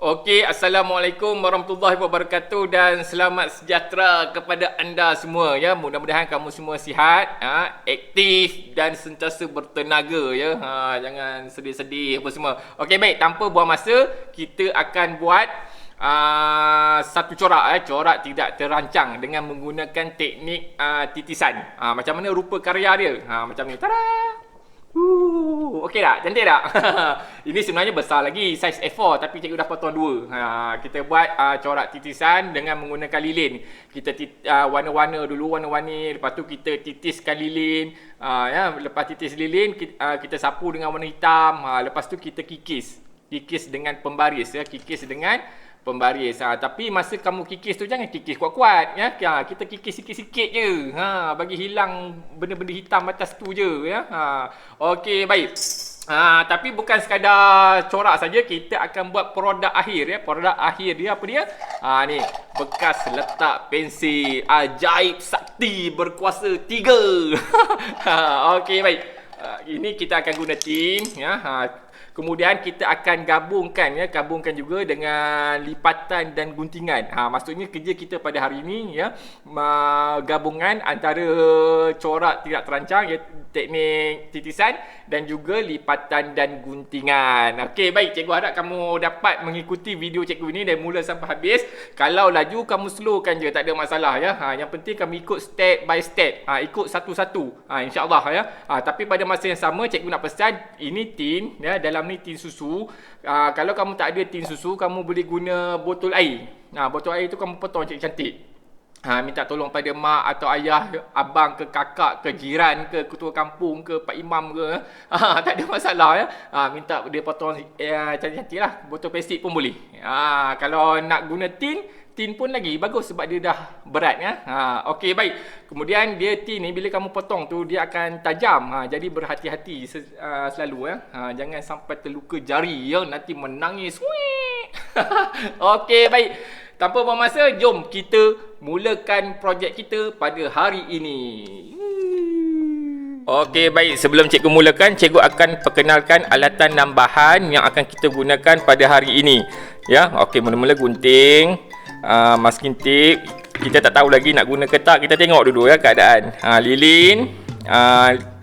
Okey, Assalamualaikum warahmatullahi wabarakatuh dan selamat sejahtera kepada anda semua ya. Mudah-mudahan kamu semua sihat, aktif dan sentiasa bertenaga ya. Jangan sedih-sedih apa semua. Okey, baik, tanpa buang masa, kita akan buat satu corak corak tidak terancang dengan menggunakan teknik titisan. Macam mana rupa karya dia? Macam ni. Tada! Okey tak? Cantik tak? Ini sebenarnya besar lagi, saiz A4 tapi cikgu dah potong dua. Kita buat corak titisan dengan menggunakan lilin. Kita warna-warna dulu, warna-warni, lepas tu kita titiskan lilin. Lepas titis lilin, kita sapu dengan warna hitam. Lepas tu kita kikis. Kikis dengan pembaris ya, kikis dengan pembaris. Tapi masa kamu kikis tu jangan kikis kuat-kuat ya. Kita kikis sikit-sikit je. Bagi hilang benda-benda hitam atas tu je ya. Okey, baik. Tapi bukan sekadar corak saja, kita akan buat produk akhir ya. Produk akhir dia apa dia? Ni, bekas letak pensil ajaib sakti berkuasa 3. Okey, baik. Ini kita akan guna tin ya. Kemudian kita akan gabungkan juga dengan lipatan dan guntingan. Maksudnya kerja kita pada hari ini ya, gabungan antara corak tidak terancang ya, teknik titisan dan juga lipatan dan guntingan. Okey, baik, cikgu harap kamu dapat mengikuti video cikgu ini dari mula sampai habis. Kalau laju kamu slowkan je, tak ada masalah ya. Yang penting kamu ikut step by step. Ikut satu-satu. Insya-Allah ya. Tapi pada masa yang sama cikgu nak pesan, ini tin ya, dalam ni tin susu. Kalau kamu tak ada tin susu, kamu boleh guna botol air. Botol air tu kamu potong cantik-cantik. Minta tolong pada mak atau ayah, abang ke kakak ke jiran ke ketua kampung ke pak imam ke. Tak ada masalah ya. Minta dia potong cantik-cantik lah. Botol plastik pun boleh. Kalau nak guna tin pun lagi bagus sebab dia dah berat ya. Okey, baik. Kemudian dia tin ni bila kamu potong tu dia akan tajam. Jadi berhati-hati selalu ya. Jangan sampai terluka jari ya, nanti menangis. Okey, baik. Tanpa buang masa, jom kita mulakan projek kita pada hari ini. Okey, baik. Sebelum cikgu mulakan, cikgu akan perkenalkan alatan dan bahan yang akan kita gunakan pada hari ini. Ya, okey, mula-mula gunting, masking tape. Kita tak tahu lagi nak guna ke tak, kita tengok dulu ya keadaan. Lilin,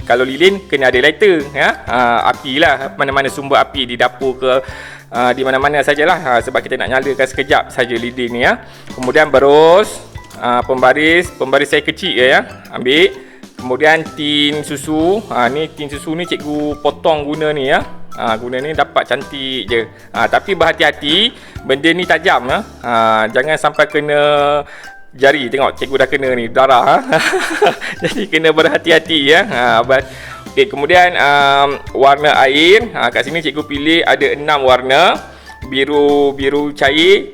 kalau lilin kena ada lighter ya. Api lah, mana-mana sumber api di dapur ke di mana-mana sajalah, sebab kita nak nyalakan sekejap saja lilin ni ya. Kemudian berus, pembaris saya kecil ya. Ambil. Kemudian tin susu. Ni tin susu ni cikgu potong guna ni ya. Guna ni dapat cantik je. Tapi berhati-hati, benda ni tajam ya. Jangan sampai kena jari. Tengok cikgu dah kena ni darah. Jadi kena berhati-hati ya. Okay, kemudian warna air. Kat sini cikgu pilih ada 6 warna. Biru cair,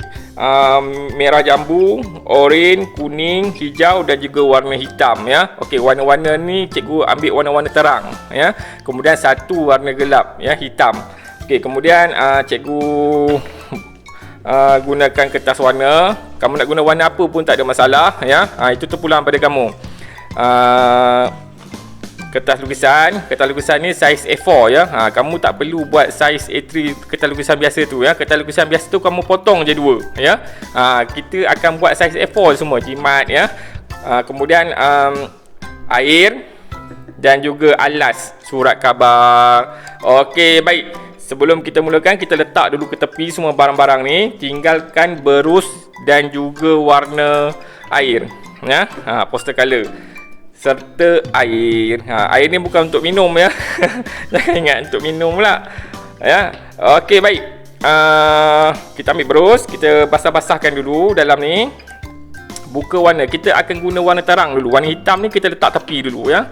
merah jambu, oranye, kuning, hijau dan juga warna hitam ya. Okey, warna-warna ni cikgu ambil warna-warna terang ya. Kemudian satu warna gelap ya, hitam. Okey, kemudian cikgu gunakan kertas warna. Kamu nak guna warna apa pun tak ada masalah ya. Itu terpulang pada kamu. Kertas lukisan ni saiz A4 ya. Kamu tak perlu buat saiz A3 kertas lukisan biasa tu ya. Kertas lukisan biasa tu kamu potong je dua ya. Kita akan buat saiz A4 semua, jimat ya. Kemudian air dan juga alas surat khabar. Okey, baik. Sebelum kita mulakan, kita letak dulu ke tepi semua barang-barang ni. Tinggalkan berus dan juga warna air ya. Poster color serta air. Air ni bukan untuk minum ya. Jangan ingat untuk minum pula ya. Okey, baik. Kita ambil berus, kita basah-basahkan dulu dalam ni. Buka warna. Kita akan guna warna terang dulu. Warna hitam ni kita letak tepi dulu ya.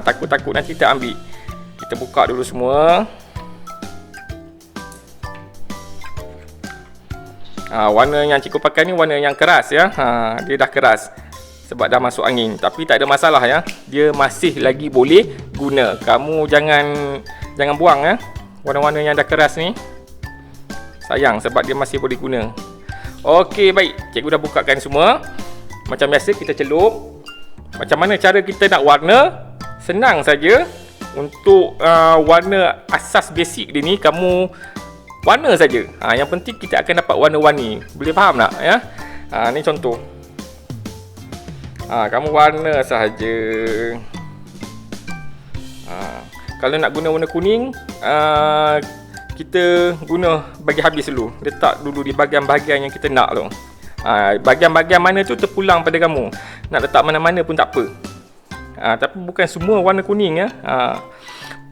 Takut-takut nanti kita ambil. Kita buka dulu semua. Warna yang cikgu pakai ni warna yang keras ya. Dia dah keras sebab dah masuk angin, tapi tak ada masalah ya. Dia masih lagi boleh guna. Kamu jangan buang ya. Warna-warna yang dah keras ni sayang sebab dia masih boleh guna. Okey, baik. Cikgu dah bukakan semua. Macam biasa kita celup. Macam mana cara kita nak warna? Senang saja. Untuk warna asas basic dia ni, kamu warna saja. Yang penting kita akan dapat warna-warni. Boleh faham tak ya? Ni contoh. Kamu warna sahaja. Kalau nak guna warna kuning, kita guna bagi habis dulu. Letak dulu di bahagian-bahagian yang kita nak tu. Bahagian-bahagian mana tu terpulang pada kamu. Nak letak mana-mana pun tak apa. Tapi bukan semua warna kuning ya.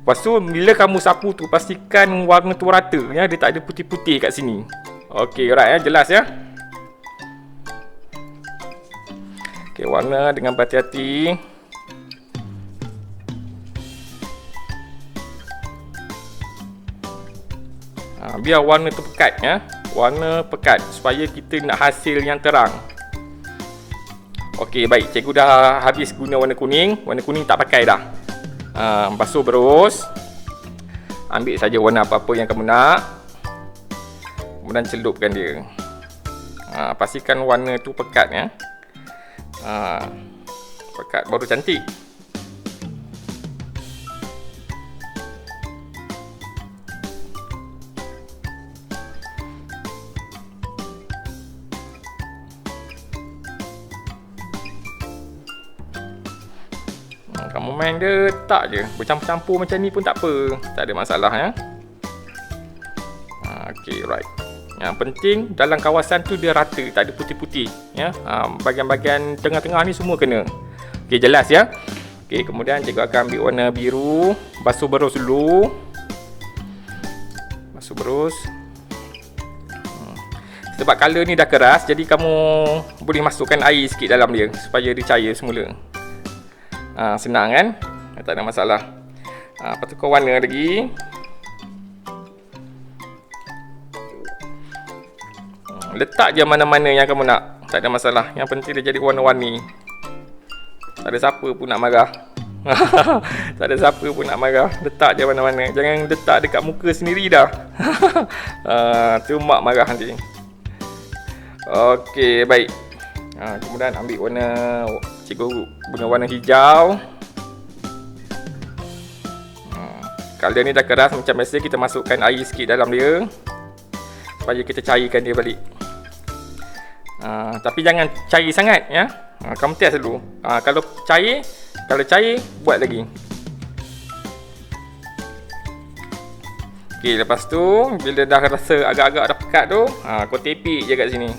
Lepas tu bila kamu sapu tu, pastikan warna tu rata ya. Dia tak ada putih-putih kat sini. Okey, alright ya, jelas ya. Okey, warna dengan berhati-hati. Biar warna tu pekat ya. Warna pekat supaya kita nak hasil yang terang. Okey, baik. Cikgu dah habis guna warna kuning. Warna kuning tak pakai dah. Basuh terus. Ambil saja warna apa-apa yang kamu nak. Kemudian celupkan dia. Pastikan warna tu pekat ya. Pekat baru cantik. Kamu main dia tak je, bercampur-campur macam ni pun tak apa. Tak ada masalah ya. Okey, right. Yang penting dalam kawasan tu dia rata, tak ada putih-putih ya. Bahagian-bahagian tengah-tengah ni semua kena. Okey, jelas ya. Okey, kemudian cikgu akan ambil warna biru, basuh berus dulu. Basuh berus. Sebab color ni dah keras, jadi kamu boleh masukkan air sikit dalam dia supaya dia cair semula. Senang kan? Tak ada masalah. Lepas tu kau warna lagi. Letak je mana-mana yang kamu nak. Tak ada masalah. Yang penting dia jadi warna-warni. Tak ada siapa pun nak marah. Tak ada siapa pun nak marah. Letak je mana-mana. Jangan letak dekat muka sendiri dah. Tu mak marah nanti. Okey, baik. Kemudian ambil warna, cikgu guna warna hijau. Color ni dah keras macam biasa, kita masukkan air sikit dalam dia supaya kita cairkan dia balik. Tapi jangan cair sangat ya. Kamu test dulu. Kalau cair buat lagi. Okey, lepas tu bila dah rasa agak-agak dah pekat tu, kau tepik je kat sini.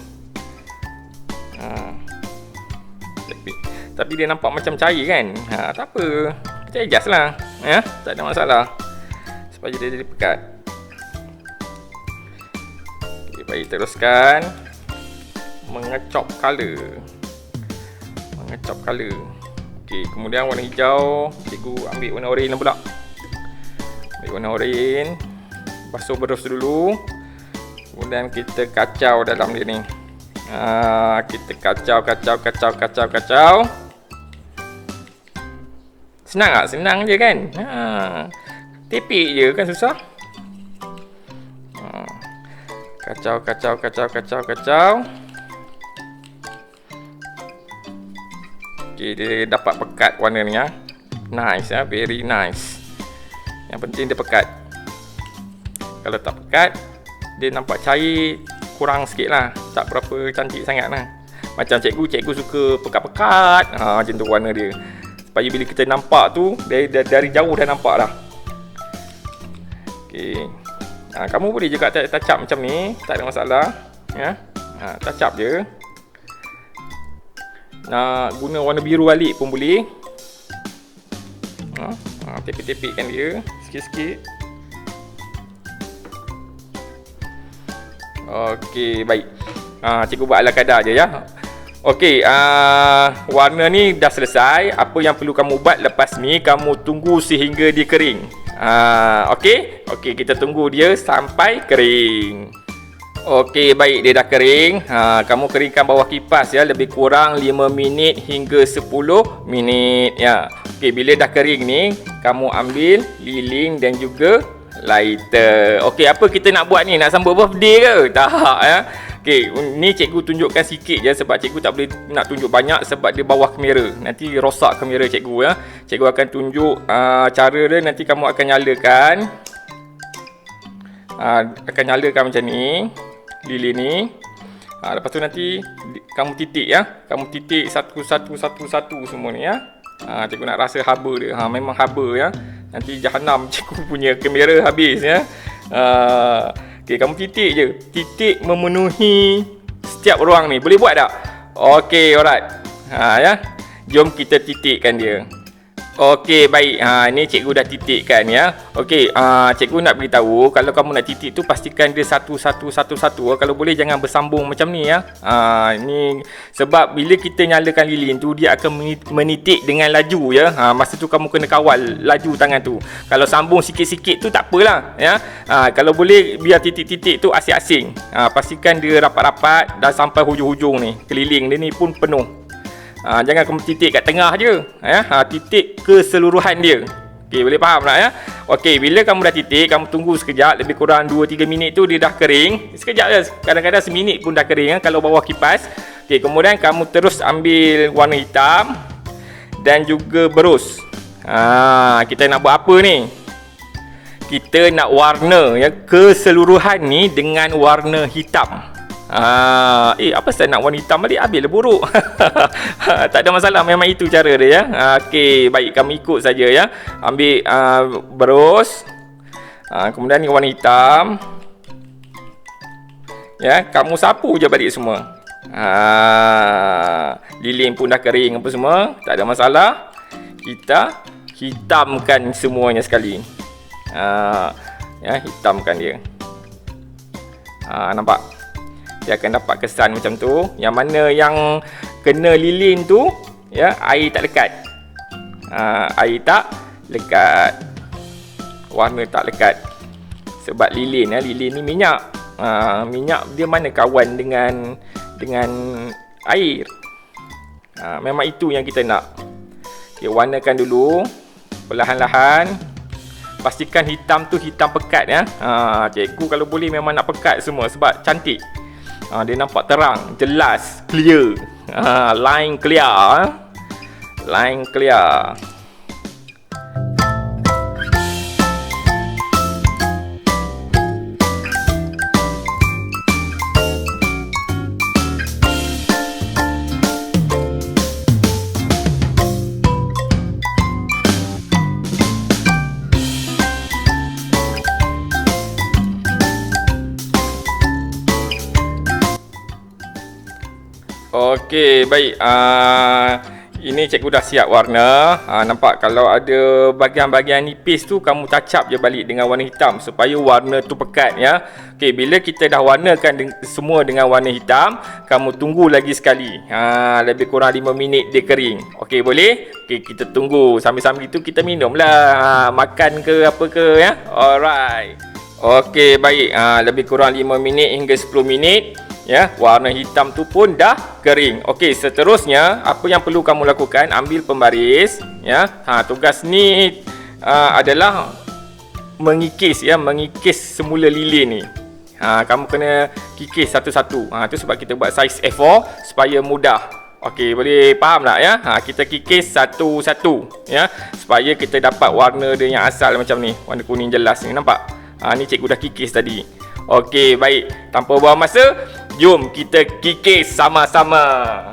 Tapi dia nampak macam cair kan. Tak apa, kita adjust lah ya, tak ada masalah supaya dia jadi pekat. Okay, baik, teruskan mengecop color. Okay, kemudian warna hijau, cikgu ambil warna oranye pula. Ambil warna oranye, basuh berus dulu. Kemudian kita kacau dalam dia ni. Kita kacau. Senang tak? Senang je kan? Tepik je kan, susah? Kacau. Okay, dia dapat pekat warna ni ya. Nice ya, very nice. Yang penting dia pekat. Kalau tak pekat, dia nampak cair kurang sikit lah. Tak berapa cantik sangat lah. Macam cikgu suka pekat-pekat. Macam tu warna dia. Supaya bila kita nampak tu, dari jauh dah nampak dah. Okay. Kamu boleh juga touch up macam ni. Tak ada masalah ya. Touch up je. Nak guna warna biru balik pun boleh. Tepik-tepikkan dia sikit-sikit. Okey, baik. Cikgu buat ala kadar je ya. Okey, warna ni dah selesai. Apa yang perlu kamu buat lepas ni, kamu tunggu sehingga dia kering. Okey, kita tunggu dia sampai kering. Okey, baik, dia dah kering. Kamu keringkan bawah kipas ya, lebih kurang 5 minit hingga 10 minit ya. Okey, bila dah kering ni, kamu ambil lilin dan juga lighter. Okey, apa kita nak buat ni? Nak sambut birthday ke? Tak ya. Okey, ni cikgu tunjukkan sikit je sebab cikgu tak boleh nak tunjuk banyak sebab dia bawah kamera. Nanti rosak kamera cikgu ya. Cikgu akan tunjuk cara dia, nanti kamu akan nyalakan. Akan nyalakan macam ni lilin ni. Lepas tu nanti kamu titik ya. Kamu titik satu semua ni ya. Cikgu nak rasa haba dia. Memang haba ya. Nanti jahanam cikgu punya kamera habis ya. Okey, kamu titik je. Titik memenuhi setiap ruang ni. Boleh buat tak? Okey, alright. Ya. Jom kita titikkan dia. Okey, baik. Ni cikgu dah titikkan ya. Okey, cikgu nak beritahu kalau kamu nak titik tu pastikan dia satu. Kalau boleh jangan bersambung macam ni ya. Ni sebab bila kita nyalakan lilin tu dia akan menitik dengan laju ya. Masa tu kamu kena kawal laju tangan tu. Kalau sambung sikit-sikit tu tak apalah ya. Kalau boleh biar titik-titik tu asing-asing. Pastikan dia rapat-rapat dah sampai hujung-hujung ni. Keliling dia ni pun penuh. Jangan kamu titik kat tengah je ya. Titik keseluruhan dia. Okey, boleh faham tak ya? Okey, bila kamu dah titik, kamu tunggu sekejap, lebih kurang 2-3 minit tu dia dah kering. Sekejap je, kadang-kadang seminit pun dah kering ya, kalau bawah kipas. Okey, kemudian kamu terus ambil warna hitam dan juga berus. Kita nak buat apa ni? Kita nak warna ya keseluruhan ni dengan warna hitam. Apa saya nak warna hitam balik? Habislah buruk. Tak ada masalah, memang itu cara dia ya. Okey, baik, kamu ikut saja ya. Ambil berus. Kemudian ni warna hitam. Ya, kamu sapu je balik semua. Lilin pun dah kering apa semua, tak ada masalah. Kita hitamkan semuanya sekali. Ya, hitamkan dia. Nampak? Dia akan dapat kesan macam tu. Yang mana yang kena lilin tu ya, air tak lekat. Air tak lekat. Warna tak lekat. Sebab lilin ya, lilin ni minyak. Minyak dia mana kawan dengan air. Memang itu yang kita nak. Okay, warnakan dulu perlahan-lahan. Pastikan hitam tu hitam pekat ya. Cikgu kalau boleh memang nak pekat semua sebab cantik. Dia nampak terang, jelas, clear. Line clear. Line clear. Okey, baik. Ini cikgu dah siap warna. Nampak kalau ada bahagian-bahagian nipis tu kamu touch up je balik dengan warna hitam supaya warna tu pekat ya. Okey, bila kita dah warnakan semua dengan warna hitam, kamu tunggu lagi sekali. Lebih kurang 5 minit dia kering. Okey, boleh? Okey, kita tunggu. Sambil-sambil itu kita minumlah. Makan ke apa ke ya. Alright. Okey, baik. Lebih kurang 5 minit hingga 10 minit. Ya, warna hitam tu pun dah kering. Okey, seterusnya apa yang perlu kamu lakukan? Ambil pembaris ya. Tugas ni adalah mengikis ya, mengikis semula lilin ni. Kamu kena kikis satu-satu. Tu sebab kita buat saiz A4 supaya mudah. Okey, boleh faham tak ya? Kita kikis satu-satu ya, supaya kita dapat warna dia yang asal macam ni. Warna kuning jelas ni, nampak? Ni cikgu dah kikis tadi. Okey, baik. Tanpa buang masa, jom kita kikis sama-sama.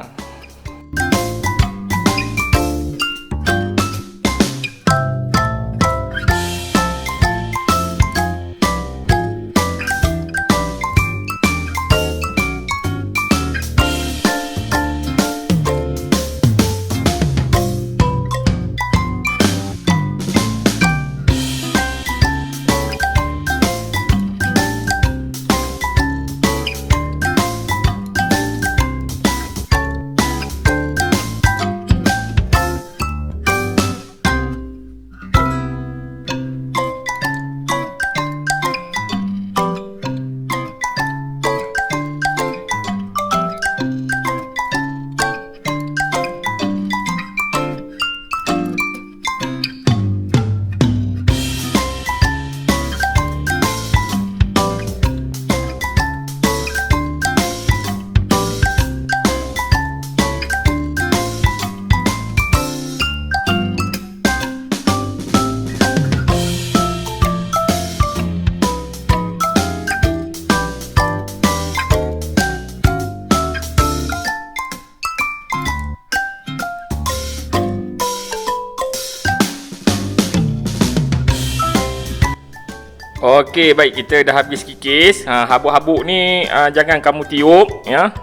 Okey, baik, kita dah habis kikis. Habuk-habuk ni jangan kamu tiup ya.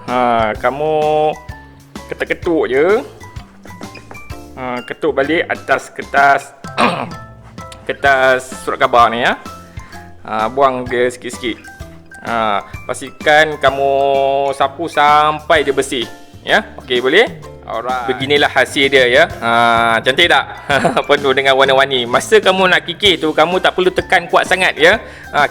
Kamu ketuk-ketuk je. Ketuk balik atas kertas kertas surat khabar ni ya. Buang dia sikit-sikit. Pastikan kamu sapu sampai dia bersih ya. Okey, boleh? Alright. Beginilah hasil dia ya. Cantik tak? Penuh dengan warna-warni. Masa kamu nak kikir tu, kamu tak perlu tekan kuat sangat ya.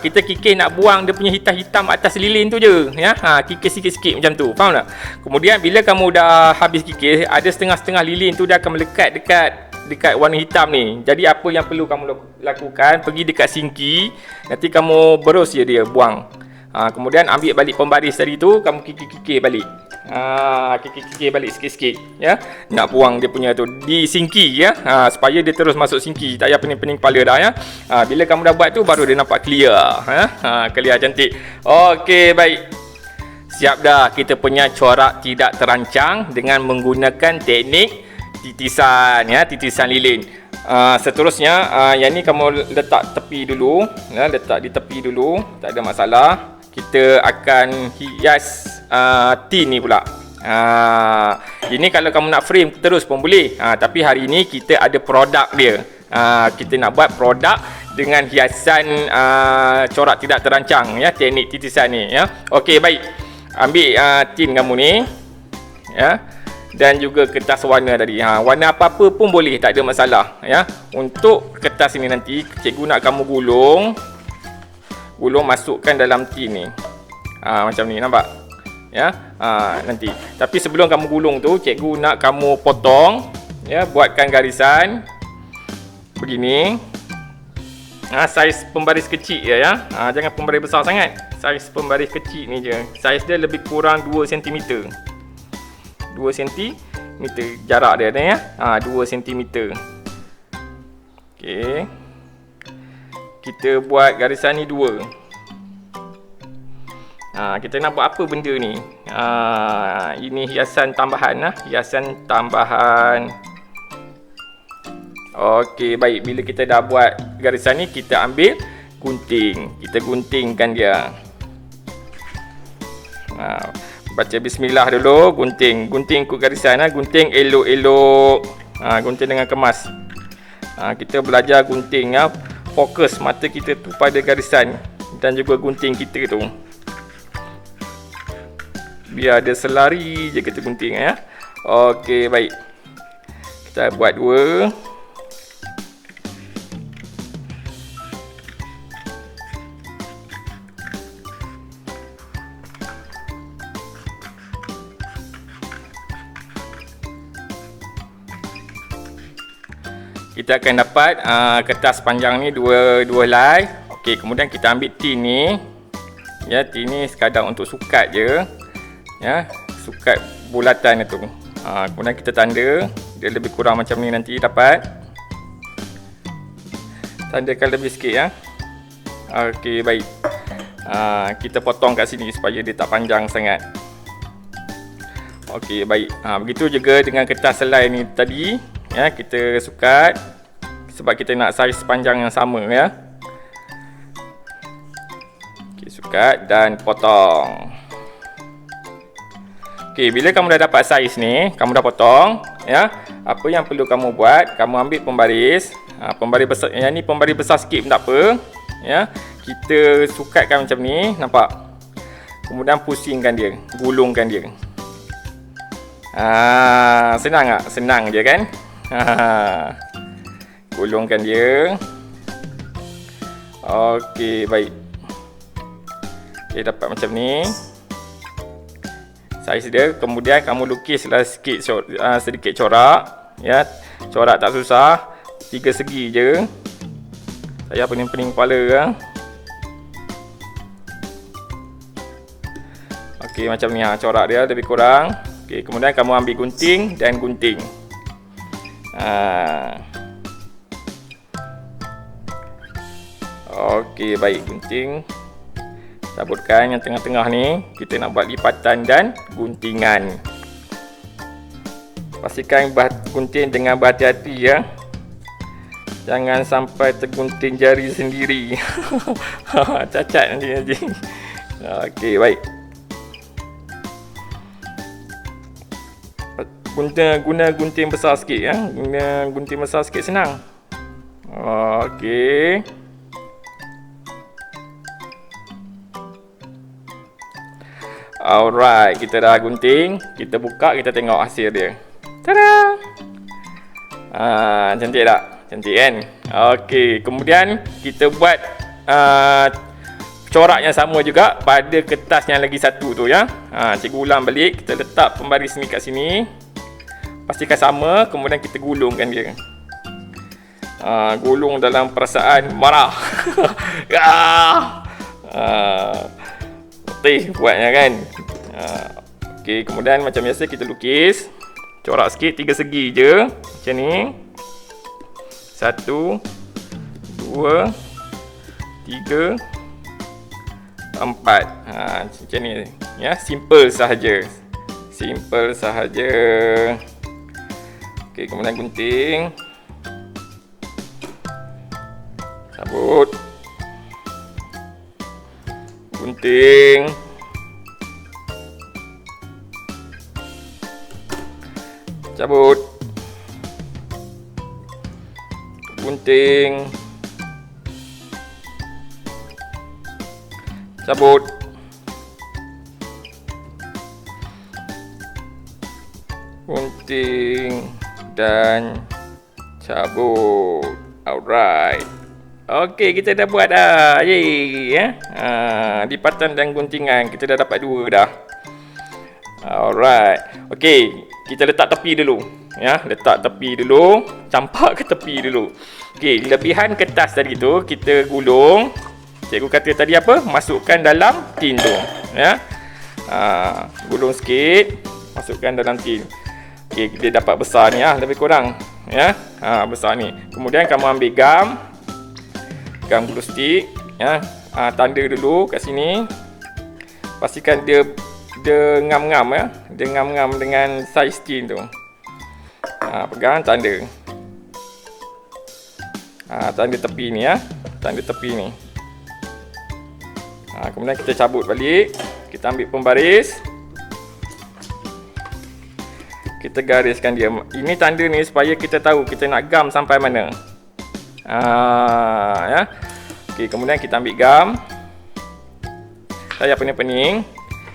Kita kikir nak buang dia punya hitam-hitam atas lilin tu je ya. Kikir sikit-sikit macam tu. Faham tak? Kemudian bila kamu dah habis kikir, ada setengah-setengah lilin tu dia akan melekat dekat warna hitam ni. Jadi apa yang perlu kamu lakukan, pergi dekat sinki, nanti kamu berus je dia, buang. Kemudian ambil balik pembaris tadi tu, kamu kikir-kikir balik. Kikir-kikir balik sikit-sikit ya. Nak buang dia punya tu di sinki ya. Supaya dia terus masuk sinki, tak payah pening-pening kepala dah ya. Bila kamu dah buat tu, baru dia nampak clear clear, cantik. Okey, baik. Siap dah kita punya corak tidak terancang dengan menggunakan teknik titisan ya, titisan lilin. Seterusnya yang ni kamu letak tepi dulu ya, letak di tepi dulu, tak ada masalah. Kita akan hias tin ni pula. Ini kalau kamu nak frame terus pun boleh. Tapi hari ini kita ada produk dia. Kita nak buat produk dengan hiasan corak tidak terancang ya, teknik titisan ni ya. Okey, baik. Ambil tin kamu ni ya. Dan juga kertas warna tadi. Warna apa-apa pun boleh, tak ada masalah ya. Untuk kertas ini nanti cikgu nak kamu gulung masukkan dalam tin ni. Macam ni, nampak? Ya. Nanti. Tapi sebelum kamu gulung tu, cikgu nak kamu potong ya, buatkan garisan begini. Saiz pembaris kecil ya. Jangan pembaris besar sangat. Saiz pembaris kecil ni je. Saiz dia lebih kurang 2 cm. 2 cm jarak dia ya. 2 cm. Okey. Kita buat garisan ni 2. Kita nak buat apa benda ni? Ini hiasan tambahan lah. Hiasan tambahan. Okey, baik. Bila kita dah buat garisan ni, kita ambil gunting. Kita guntingkan dia. Baca bismillah dulu. Gunting ikut garisan. Gunting elok-elok. Gunting dengan kemas. Kita belajar gunting ya. Fokus mata kita tu pada garisan dan juga gunting kita tu. Biar ada selari je kita gunting ya. Okey, baik. Kita buat 2. Kita akan dapat kertas panjang ni dua helai. Okey, kemudian kita ambil tin ni. Ya, tin ni sekadar untuk sukat je. Ya, sukat bulatan itu. Kemudian kita tanda. Dia lebih kurang macam ni nanti dapat. Tandakan lebih sikit ya. Okey, baik. Kita potong kat sini supaya dia tak panjang sangat. Okey, baik. Begitu juga dengan kertas helai ni tadi. Ya, kita sukat sebab kita nak saiz panjang yang sama ya. Okey, sukat dan potong. Okey, bila kamu dah dapat saiz ni, kamu dah potong ya. Apa yang perlu kamu buat, kamu ambil pembaris. Pembaris besar, yang ni pembaris besar sikit pun tak apa ya. Kita sukatkan macam ni, nampak? Kemudian pusingkan dia, gulungkan dia. Senang tak? Senang je kan? Gulungkan dia. Okey, baik. Okey, dapat macam ni saiz dia. Kemudian kamu lukislah sedikit corak ya. Corak tak susah, 3 segi je. Saya pening-pening kepala ya. Okey, macam ni corak dia lebih kurang. Okey, kemudian kamu ambil gunting dan gunting. Okey, baik, gunting. Cabutkan yang tengah-tengah ni. Kita nak buat lipatan dan guntingan. Pastikan gunting dengan berhati-hati ya. Jangan sampai tergunting jari sendiri. Cacat nanti. Okey, baik. Guna gunting besar sikit ya. Guna gunting besar sikit senang. Okey. Alright, kita dah gunting. Kita buka, kita tengok hasil dia. Tada! Cantik tak? Cantik kan? Okey, kemudian kita buat corak yang sama juga pada kertas yang lagi satu tu ya. Cikgu ulang balik, kita letak pembaris ni kat sini. Pastikan sama, kemudian kita gulungkan dia. Gulung dalam perasaan marah. Letih buatnya kan. Okey, kemudian macam biasa kita lukis. Corak sikit, 3 segi je. Macam ni. 1, 2, 3, 4. Macam ni ya, simple sahaja. Simple sahaja. Okey, kemudian gunting. Cabut. Gunting. Cabut. Gunting. Cabut. Gunting dan cabut. Alright. Okey, kita dah buat dah. Yeay ya. Lipatan dan guntingan kita dah dapat 2 dah. Alright. Okey, kita letak tepi dulu. Ya, letak tepi dulu, campak ke tepi dulu. Okey, lebihan kertas tadi tu kita gulung. Cikgu kata tadi apa? Masukkan dalam tin tu. Ya. Gulung sikit, masukkan dalam tin. Okey, dia dapat besar ni lebih kurang. Ya. Besar ni. Kemudian kamu ambil gam glue stick ya. Tanda dulu kat sini. Pastikan dia ngam-ngam ya. Dia ngam-ngam dengan saiz tin tu. Pegang tanda. Tanda tepi ni ya. Tanda tepi ni. Kemudian kita cabut balik. Kita ambil pembaris. Kita gariskan dia. Ini tanda ni supaya kita tahu kita nak gam sampai mana. Ya. Okey, kemudian kita ambil gam. Saya pening-pening.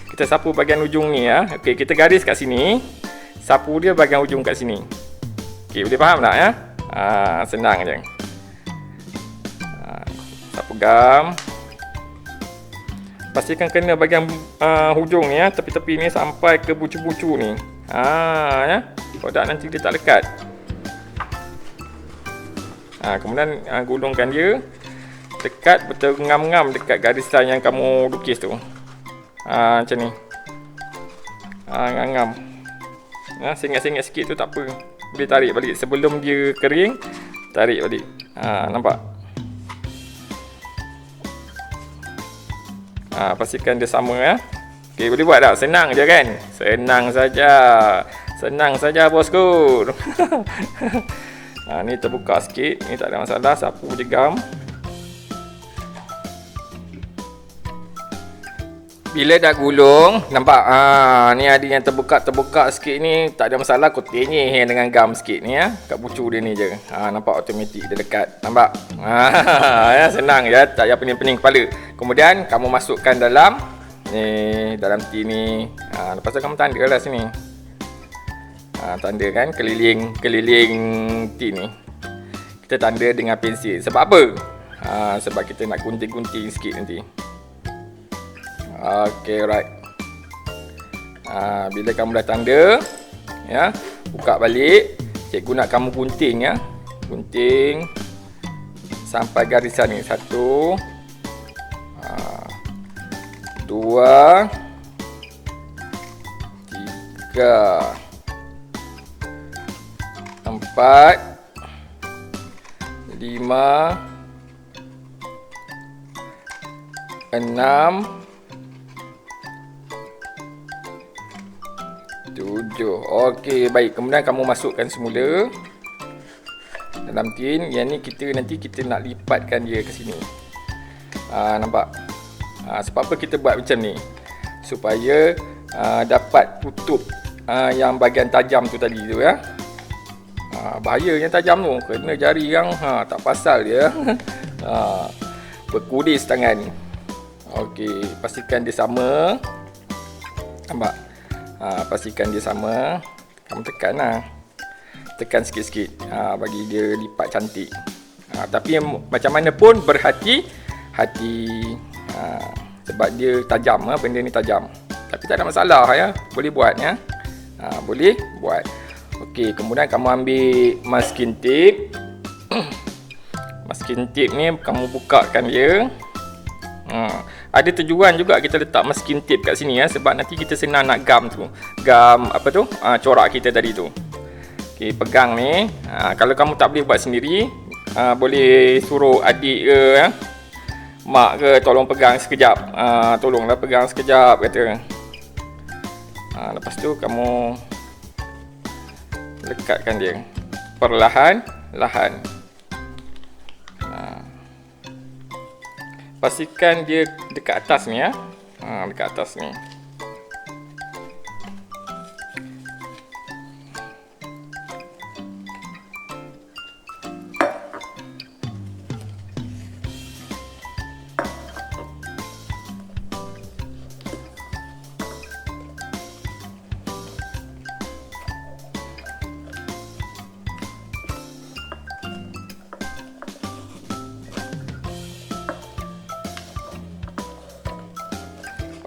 Kita sapu bahagian ujung ni ya. Okey, kita garis kat sini. Sapu dia bahagian ujung kat sini. Okey, boleh faham tak ya? Senang je. Sapu gam. Pastikan kena bahagian hujung ni ya, tepi-tepi ni sampai ke bucu-bucu ni. Ya. Kalau tak nanti dia tak lekat. Kemudian gulungkan dia dekat betul ngam-ngam dekat garisan yang kamu lukis tu. Macam ni. Ngam-ngam. Sengit-sengit sikit tu tak apa. Boleh tarik balik sebelum dia kering. Tarik balik. Nampak? Pastikan dia sama ya. Okey, boleh buat tak? Senang je kan? Senang saja. Senang saja bosku. Ni terbuka sikit. Ni tak ada masalah. Sapu je gam. Bila dah gulung, nampak? Ni ada yang terbuka sikit ni. Tak ada masalah. Kau tenyih dengan gam sikit ni ya. Kat bucu dia ni je. Nampak automatik dia dekat. Nampak? Ya, senang ya. Tak payah pening-pening kepala. Kemudian kamu masukkan dalam ni, dalam tin ni. Lepas tu kamu tanda lah sini. Tanda kan keliling tin ni. Kita tanda dengan pensil. Sebab apa? Sebab kita nak gunting-gunting sikit nanti. Okey, right. Bila kamu dah tanda, ya, buka balik. Cikgu nak kamu gunting ya. Gunting sampai garisan ni. 1, 2, 3, 4, 5, 6, 7. Okey, baik. Kemudian kamu masukkan semula dalam tin. Yang ni nanti kita nak lipatkan dia ke sini. Nampak? Sebab apa kita buat macam ni? Supaya dapat tutup yang bahagian tajam tu tadi tu ya. Bahaya yang tajam tu, kena jari yang tak pasal dia. Berkudis tangan. Okey, pastikan dia sama. Nampak? Pastikan dia sama. Kamu tekan lah. Tekan sikit-sikit bagi dia lipat cantik. Tapi macam mana pun berhati-hati. Sebab dia tajam, benda ni tajam. Tapi tak ada masalah ya. Boleh buat ya. Boleh buat. Okey, kemudian kamu ambil masking tape. Masking tape ni kamu bukakan dia. Ada tujuan juga kita letak masking tape kat sini ya, sebab nanti kita senang nak gam tu. Gam apa tu? Corak kita tadi tu. Okey, pegang ni. Kalau kamu tak boleh buat sendiri, boleh suruh adik ke ya. Mak ke tolong pegang sekejap. Tolonglah pegang sekejap kata. Lepas tu kamu lekatkan dia perlahan-lahan. Pastikan dia dekat atas ni ya. Dekat atas ni.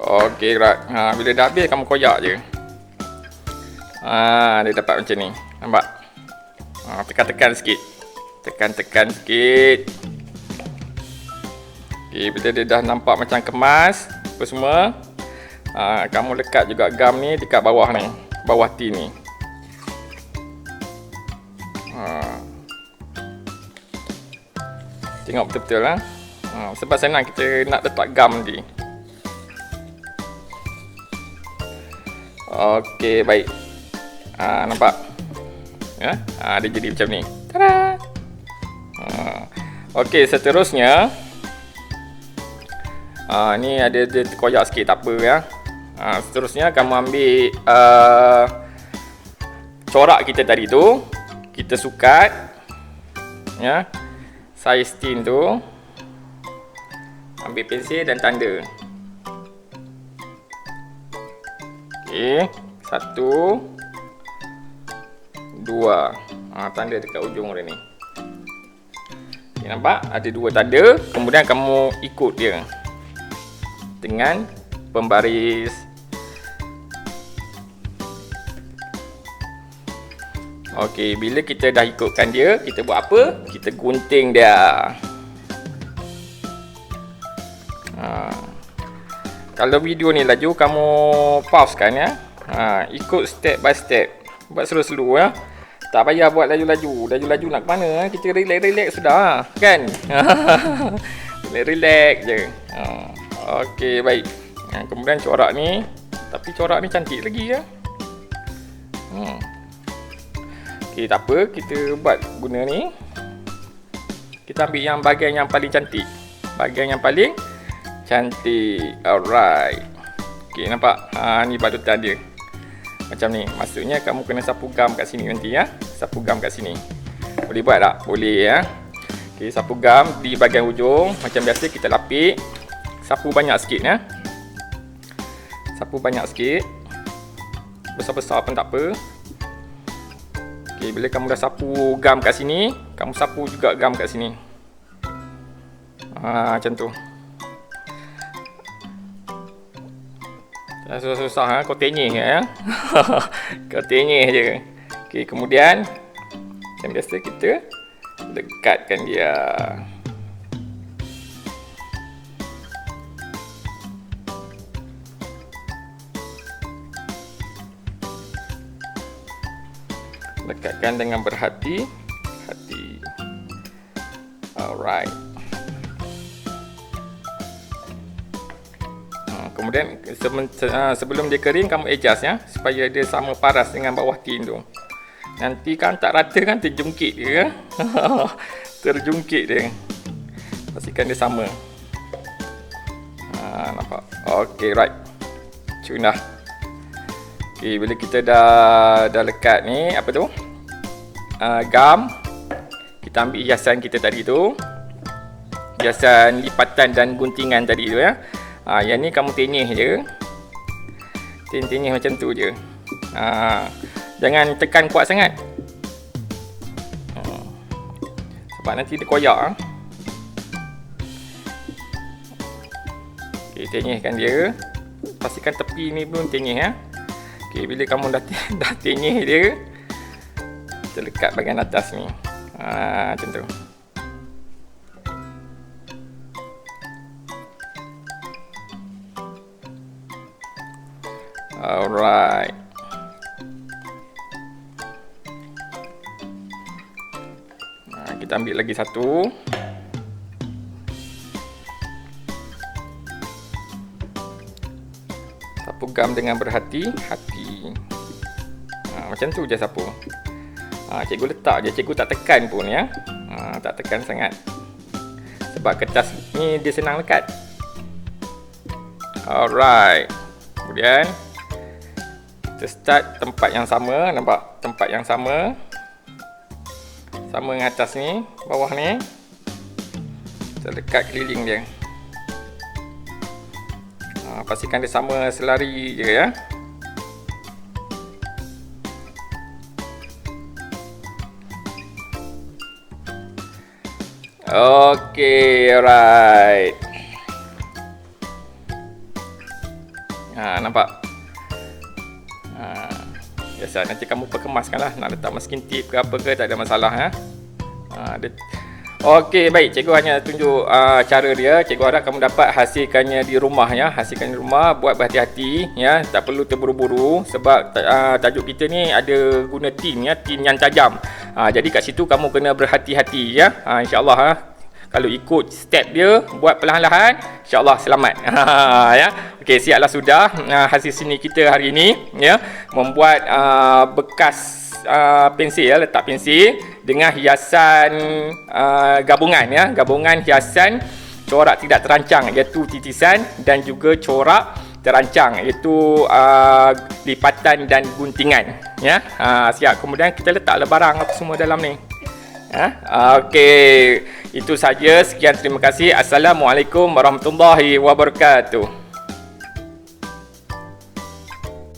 Okey, Rak. Bila dah habis, kamu koyak je. Dia dapat macam ni. Nampak? Tekan-tekan sikit. Tekan-tekan sikit. Okey, bila dia dah nampak macam kemas, apa semua, kamu lekat juga gam ni dekat bawah ni. Bawah tin ni. Tengok betul-betul lah. Sebab senang kita nak letak gam nanti. Okey, baik. Nampak? Ya? Dia jadi macam ni. Tada! Okey, seterusnya. Ni ada dia terkoyak sikit, tak apa ya. Seterusnya kamu ambil corak kita tadi tu. Kita sukat. Ya. Saiz tin tu. Ambil pensel dan tanda. Okey, 1 2. Tanda dekat ujung dia ni. Okay, nampak? Ada 2 tanda. Kemudian kamu ikut dia dengan pembaris. Okey, bila kita dah ikutkan dia, kita buat apa? Kita gunting dia. Kalau video ni laju, kamu pause kan ya. Ikut step by step. Buat slow-slow ya. Tak payah buat laju-laju. Laju-laju nak ke mana? Kita relax-relax sudah kan. Relax je. Okey, baik. Kemudian corak ni. Tapi corak ni cantik lagi ya. Okey, tak apa. Kita buat guna ni. Kita ambil yang bahagian yang paling cantik. Bahagian yang paling cantik. Alright. Okey, nampak? Ni balutan dia. Macam ni. Maksudnya kamu kena sapu gam kat sini nanti ya. Sapu gam kat sini. Boleh buat tak? Boleh ya. Okey, sapu gam di bahagian ujung. Macam biasa kita lapik. Sapu banyak sikit ya. Sapu banyak sikit. Besar-besar pun tak apa. Okey, bila kamu dah sapu gam kat sini, kamu sapu juga gam kat sini. Macam tu. Susah-susah kau tenyih ya. Kau tenyih je. Okey, kemudian macam biasa kita lekatkan dia. Lekatkan dengan berhati-hati. Alright. Kemudian sebelum dia kering, kamu adjust ya, supaya dia sama paras dengan bawah tin tu. Nanti kan tak rata kan terjungkit dia. Terjungkit dia. Pastikan dia sama. Nampak? Okey, right. Cunah. Okey, bila kita dah lekat ni, apa tu? Gam. Kita ambil hiasan kita tadi tu. Hiasan lipatan dan guntingan tadi tu ya. Yang ni kamu tenyih je. Tenyih macam tu je. Jangan tekan kuat sangat. Sebab nanti dia koyak. Okey, tenyihkan dia. Pastikan tepi ni pun tenyih ya. Okey, bila kamu dah tenyih dia, kita lekat bahagian atas ni. Macam tu. Alright. Kita ambil lagi satu. Sapu gam dengan berhati-hati. Macam tu je sapu. Cikgu letak je, cikgu tak tekan pun ya. Tak tekan sangat. Sebab kertas ni dia senang lekat. Alright. Kemudian kita start tempat yang sama, nampak? Tempat yang sama. Sama dengan atas ni, bawah ni. Kita lekat keliling dia. Pastikan dia sama selari je ya. Okey, alright. Nampak? Biasa nanti kamu perkemaskan lah. Nak letak masking tip ke apa ke, tak ada masalah ya. Okey, baik. Cikgu hanya tunjuk cara dia. Cikgu harap kamu dapat hasilkannya di rumah ya. Hasilkan di rumah, buat berhati-hati ya. Tak perlu terburu-buru sebab tajuk kita ni ada guna tin ya, tin yang tajam. Jadi kat situ kamu kena berhati-hati ya. InsyaAllah kalau ikut step dia, buat perlahan-lahan, insyaAllah selamat. Ya. Okey, siaplah sudah hasil seni kita hari ini ya. Membuat bekas pensil ya, letak pensil dengan hiasan gabungan ya, gabungan hiasan corak tidak terancang iaitu titisan dan juga corak terancang iaitu lipatan dan guntingan ya. Siap. Kemudian kita letaklah barang apa semua dalam ni. Okey, itu saja. Sekian, terima kasih. Assalamualaikum warahmatullahi wabarakatuh.